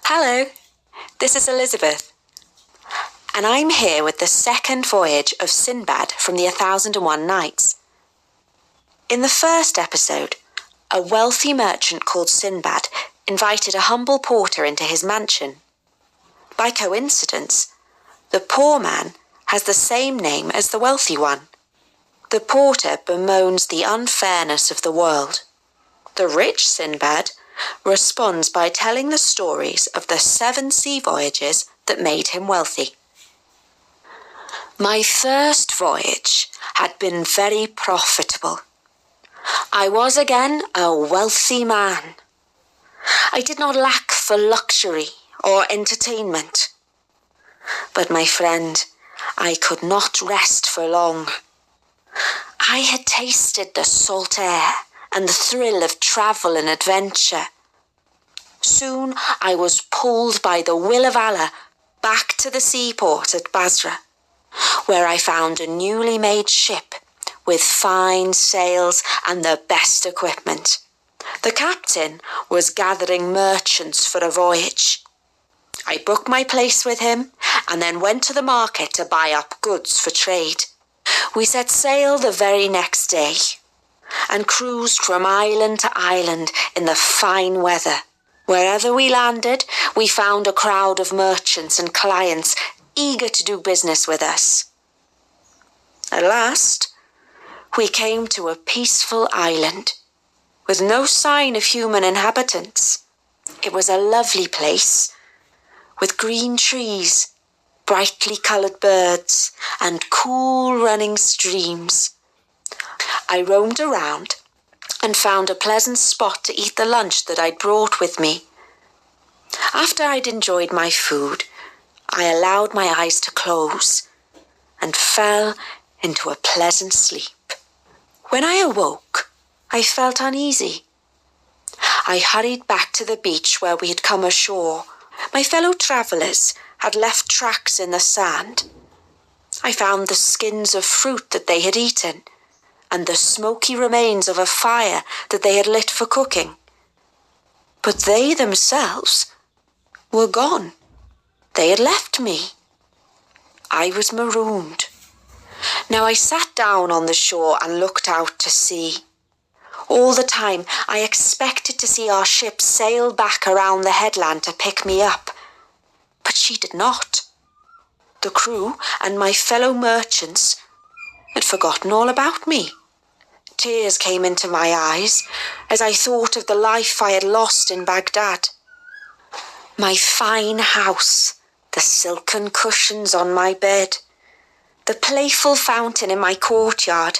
Hello, this is Elizabeth, and I'm here with the second voyage of Sinbad from the 1001 Nights. In the first episode, a wealthy merchant called Sinbad invited a humble porter into his mansion. By coincidence, the poor man has the same name as the wealthy one. The porter bemoans the unfairness of the world. The rich Sinbad responds by telling the stories of the 7 sea voyages that made him wealthy. My first voyage had been very profitable. I was again a wealthy man. I did not lack for luxury or entertainment. But my friend, I could not rest for long. I had tasted the salt air and the thrill of travel and adventure. Soon I was pulled by the will of Allah back to the seaport at Basra, where I found a newly made ship with fine sails and the best equipment. The captain was gathering merchants for a voyage. I booked my place with him and then went to the market to buy up goods for trade. We set sail the very next day and cruised from island to island in the fine weather. Wherever we landed, we found a crowd of merchants and clients eager to do business with us. At last, we came to a peaceful island with no sign of human inhabitants. It was a lovely place with green trees, brightly coloured birds, and cool running streams. I roamed around and found a pleasant spot to eat the lunch that I'd brought with me. After I'd enjoyed my food, I allowed my eyes to close and fell into a pleasant sleep. When I awoke, I felt uneasy. I hurried back to the beach where we had come ashore. My fellow travellers had left tracks in the sand. I found the skins of fruit that they had eaten and the smoky remains of a fire that they had lit for cooking. But they themselves were gone. They had left me. I was marooned. Now I sat down on the shore and looked out to sea. All the time I expected to see our ship sail back around the headland to pick me up, but she did not. The crew and my fellow merchants had forgotten all about me. Tears came into my eyes as I thought of the life I had lost in Baghdad. My fine house, the silken cushions on my bed, the playful fountain in my courtyard,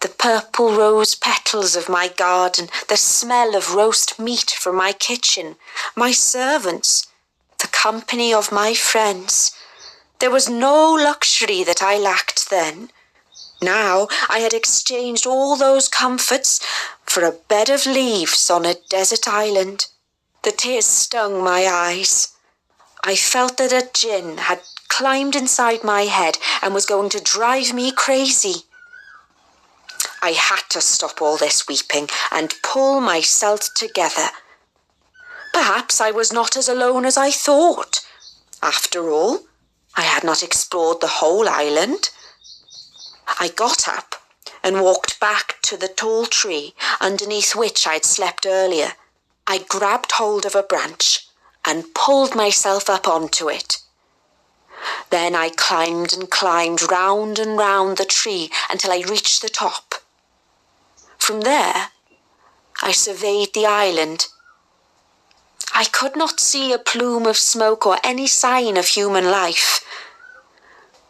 the purple rose petals of my garden, the smell of roast meat from my kitchen, my servants, the company of my friends. There was no luxury that I lacked then. Now I had exchanged all those comforts for a bed of leaves on a desert island. The tears stung my eyes. I felt that a jinn had climbed inside my head and was going to drive me crazy. I had to stop all this weeping and pull myself together. Perhaps I was not as alone as I thought. After all, I had not explored the whole island. I got up and walked back to the tall tree underneath which I'd slept earlier. I grabbed hold of a branch and pulled myself up onto it. Then I climbed and climbed round and round the tree until I reached the top. From there, I surveyed the island. I could not see a plume of smoke or any sign of human life,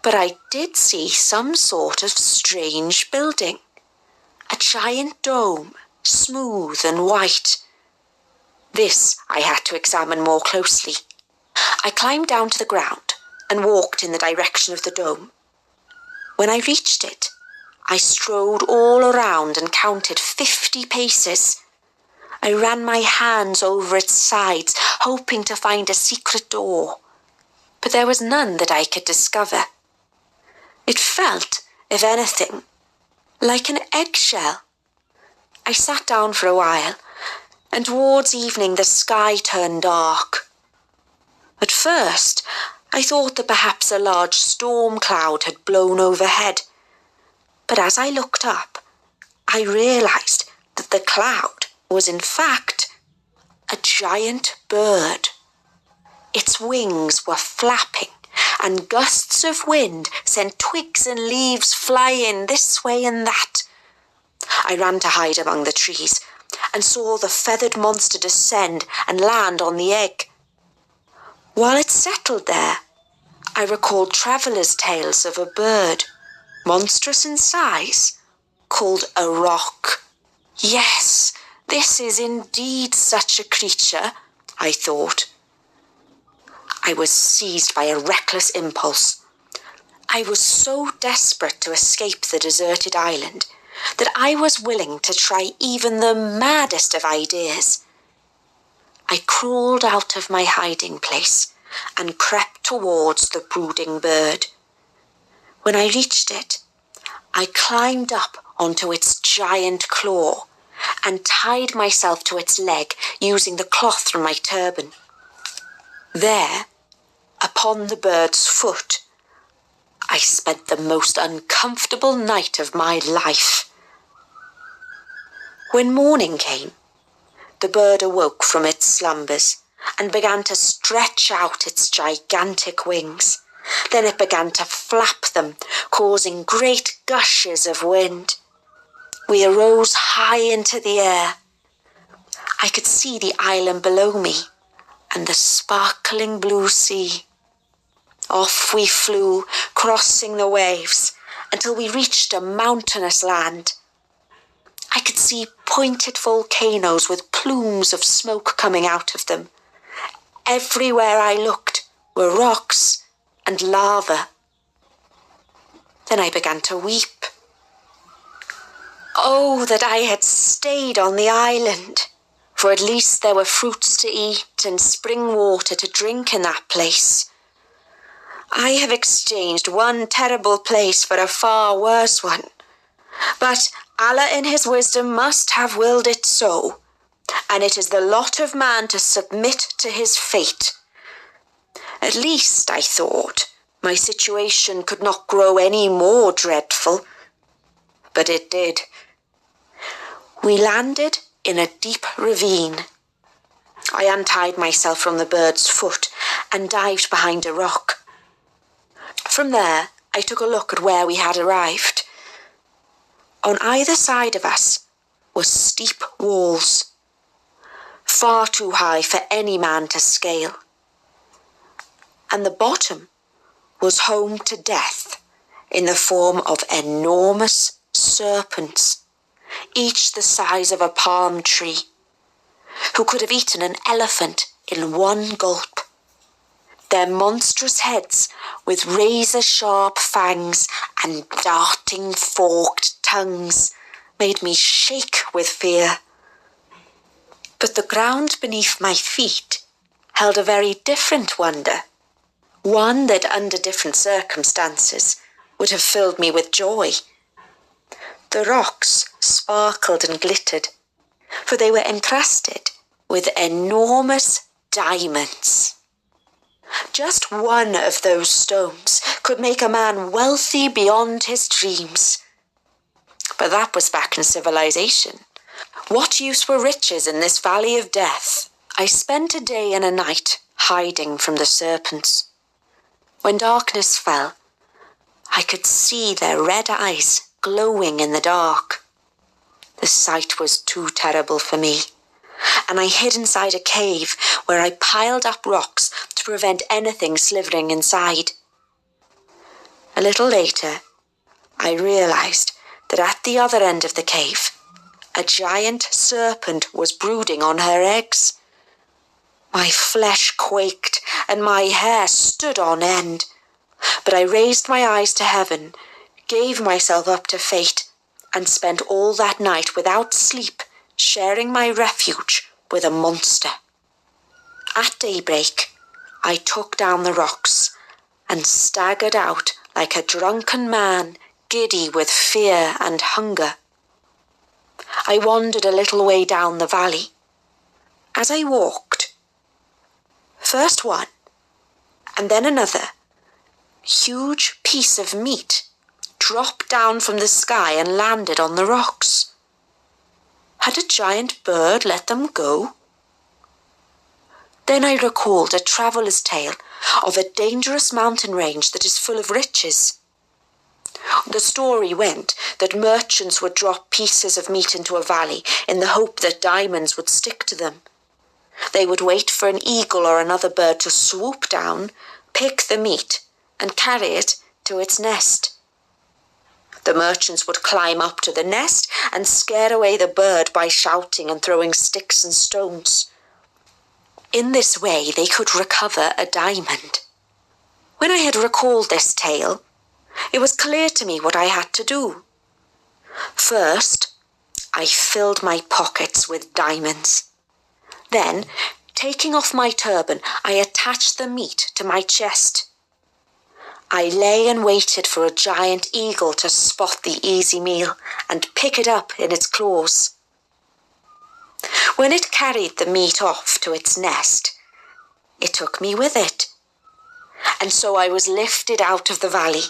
but I did see some sort of strange building, a giant dome, smooth and white. This I had to examine more closely. I climbed down to the ground and walked in the direction of the dome. When I reached it, I strode all around and counted 50 paces. I ran my hands over its sides, hoping to find a secret door, but there was none that I could discover. It felt, if anything, like an eggshell. I sat down for a while, and towards evening the sky turned dark. At first, I thought that perhaps a large storm cloud had blown overhead, but as I looked up, I realised that the cloud was in fact a giant bird. Its wings were flapping, and gusts of wind sent twigs and leaves flying this way and that. I ran to hide among the trees and saw the feathered monster descend and land on the egg. While it settled there, I recalled travellers' tales of a bird, monstrous in size, called a roc. Yes, this is indeed such a creature, I thought. I was seized by a reckless impulse. I was so desperate to escape the deserted island that I was willing to try even the maddest of ideas. I crawled out of my hiding place and crept towards the brooding bird. When I reached it, I climbed up onto its giant claw and tied myself to its leg using the cloth from my turban. There, upon the bird's foot, I spent the most uncomfortable night of my life. When morning came, the bird awoke from its slumbers and began to stretch out its gigantic wings. Then it began to flap them, causing great gushes of wind. We arose high into the air. I could see the island below me and the sparkling blue sea. Off we flew, crossing the waves, until we reached a mountainous land. I could see pointed volcanoes with plumes of smoke coming out of them. Everywhere I looked were rocks and lava. Then I began to weep. Oh, that I had stayed on the island, for at least there were fruits to eat and spring water to drink in that place. I have exchanged one terrible place for a far worse one, but Allah in his wisdom must have willed it so, and it is the lot of man to submit to his fate. At least, I thought, my situation could not grow any more dreadful, but it did. We landed in a deep ravine. I untied myself from the bird's foot and dived behind a rock. From there, I took a look at where we had arrived. On either side of us were steep walls, far too high for any man to scale. And the bottom was home to death in the form of enormous serpents, each the size of a palm tree, who could have eaten an elephant in one gulp. Their monstrous heads with razor-sharp fangs and darting forked tongues made me shake with fear. But the ground beneath my feet held a very different wonder, one that under different circumstances would have filled me with joy. The rocks sparkled and glittered, for they were encrusted with enormous diamonds. Just one of those stones could make a man wealthy beyond his dreams. But that was back in civilization. What use were riches in this valley of death? I spent a day and a night hiding from the serpents. When darkness fell, I could see their red eyes glowing in the dark. The sight was too terrible for me, and I hid inside a cave where I piled up rocks to prevent anything slithering inside. A little later, I realised that at the other end of the cave, a giant serpent was brooding on her eggs. My flesh quaked and my hair stood on end, but I raised my eyes to heaven, gave myself up to fate, and spent all that night without sleep, sharing my refuge with a monster. At daybreak, I took down the rocks and staggered out like a drunken man, giddy with fear and hunger. I wandered a little way down the valley. As I walked, first one, and then another. Huge piece of meat dropped down from the sky and landed on the rocks. Had a giant bird let them go? Then I recalled a traveller's tale of a dangerous mountain range that is full of riches. The story went that merchants would drop pieces of meat into a valley in the hope that diamonds would stick to them. They would wait for an eagle or another bird to swoop down, pick the meat, and carry it to its nest. The merchants would climb up to the nest and scare away the bird by shouting and throwing sticks and stones. In this way, they could recover a diamond. When I had recalled this tale, it was clear to me what I had to do. First, I filled my pockets with diamonds. Then, taking off my turban, I attached the meat to my chest. I lay and waited for a giant eagle to spot the easy meal and pick it up in its claws. When it carried the meat off to its nest, it took me with it, and so I was lifted out of the valley.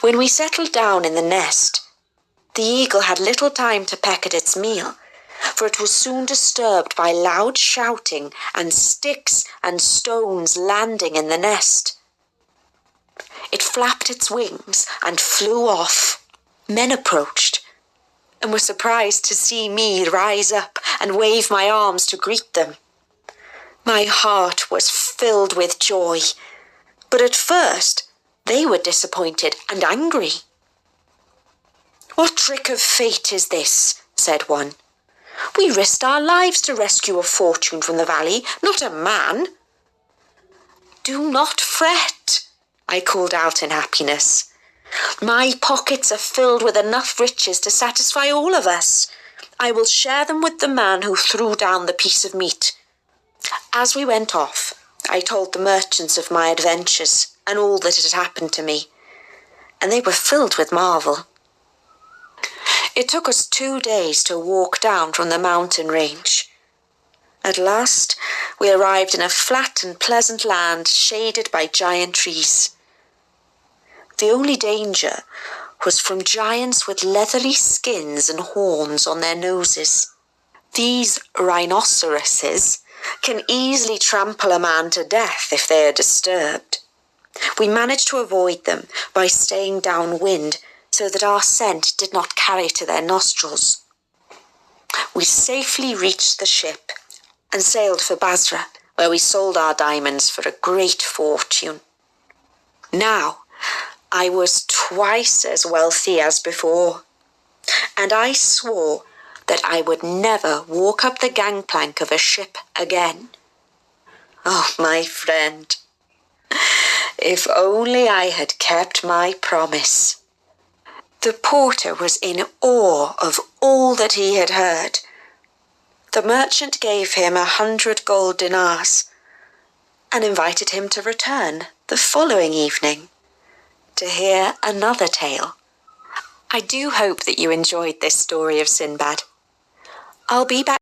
When we settled down in the nest, the eagle had little time to peck at its meal, for it was soon disturbed by loud shouting and sticks and stones landing in the nest. It flapped its wings and flew off. Men approached and were surprised to see me rise up and wave my arms to greet them. My heart was filled with joy, but at first they were disappointed and angry. "What trick of fate is this?" said one. "We risked our lives to rescue a fortune from the valley, not a man." "Do not fret," I called out in happiness. "My pockets are filled with enough riches to satisfy all of us. I will share them with the man who threw down the piece of meat." As we went off, I told the merchants of my adventures and all that had happened to me, and they were filled with marvel. It took us 2 days to walk down from the mountain range. At last, we arrived in a flat and pleasant land shaded by giant trees. The only danger was from giants with leathery skins and horns on their noses. These rhinoceroses can easily trample a man to death if they are disturbed. We managed to avoid them by staying downwind so that our scent did not carry to their nostrils. We safely reached the ship and sailed for Basra, where we sold our diamonds for a great fortune. Now, I was twice as wealthy as before, and I swore that I would never walk up the gangplank of a ship again. Oh, my friend, if only I had kept my promise. The porter was in awe of all that he had heard. The merchant gave him 100 gold dinars and invited him to return the following evening to hear another tale. I do hope that you enjoyed this story of Sinbad. I'll be back